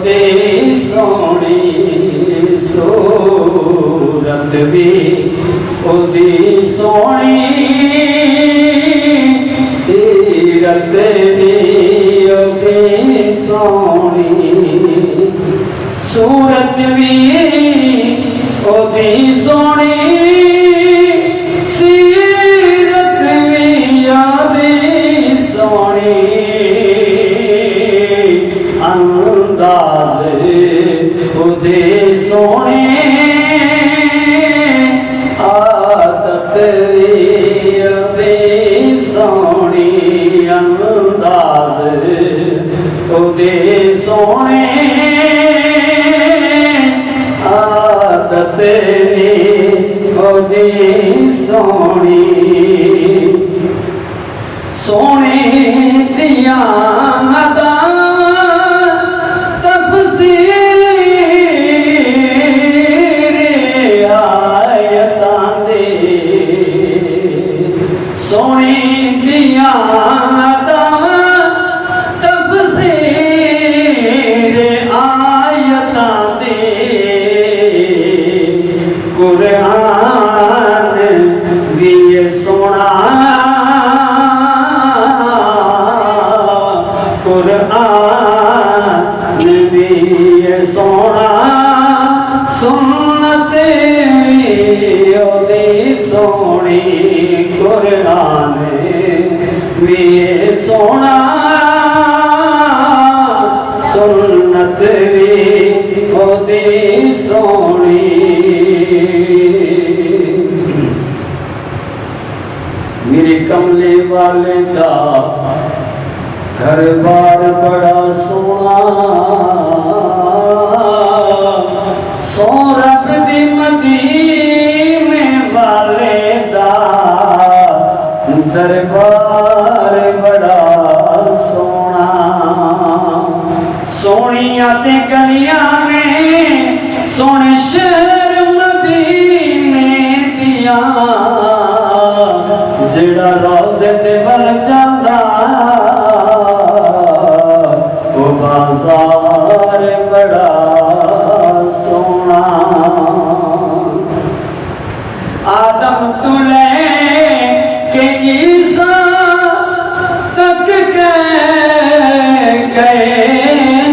ओदी सोनी सूरत भी ओदी सोनी सीरत भी ओदी सोनी सूरत भी ओदी सोनी सीरत भी ओदी सोनी अंदाज ओदी सोनी आदत भी ओदी सोनी अंदाज ओदी सोनी आदत भी ओदी सोनी सोनी दिया सोनी दिया तफसीर आयतां दे कुरान भी सोना कुरान भी सोना सुन्नत भी ओदी सोनी कुरान भी सोना सुन्नत भी ओदी सोनी मेरे कमले वाले दा घर बार बड़ा सोना सो रब दी मदीने वाले दा दरबार बड़ा सोना सोनिया ते गलियां में सोने शहर मदीने दिया जेड़ा रोज़े ते वल जांदा वो बाजार बड़ा सोना आदम तू ले के ईसा तक गए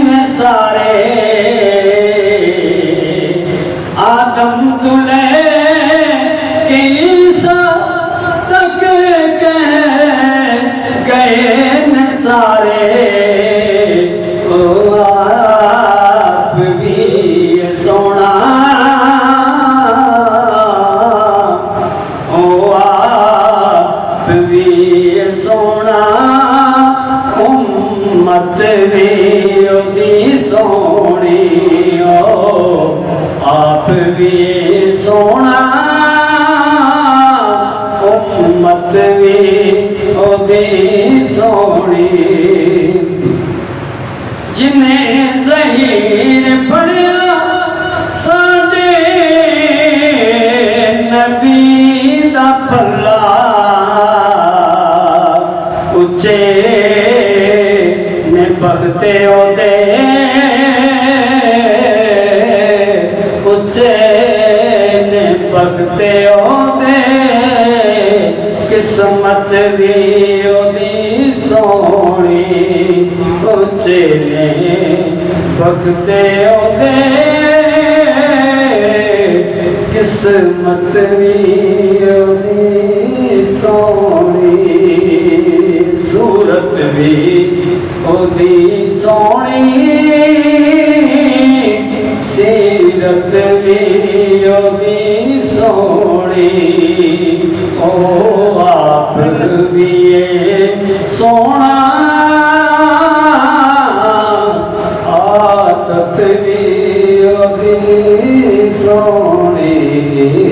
न सारे आदम तू ले के ईसा तक गए न सारे ओ आप भी सोना ओ आप भी सोना उम्मत भी ओदी सोनी ओ आप भी सोना उम्मत भी ओदी सोनी जिन्हें ज़हीर पढ़िया साडे नबी दा भला उच्चे ने भगते ओदे उच्चे ने भगते ओदे किस्मत भी ओदी सोनी उच्चे ने भगते ओदे किस्मत भी ओदी सोनी सूरत भी ओदी सोनी सीरत भी ओदी सोनी ओ आप भी सोना आदत भी ओदी सोनी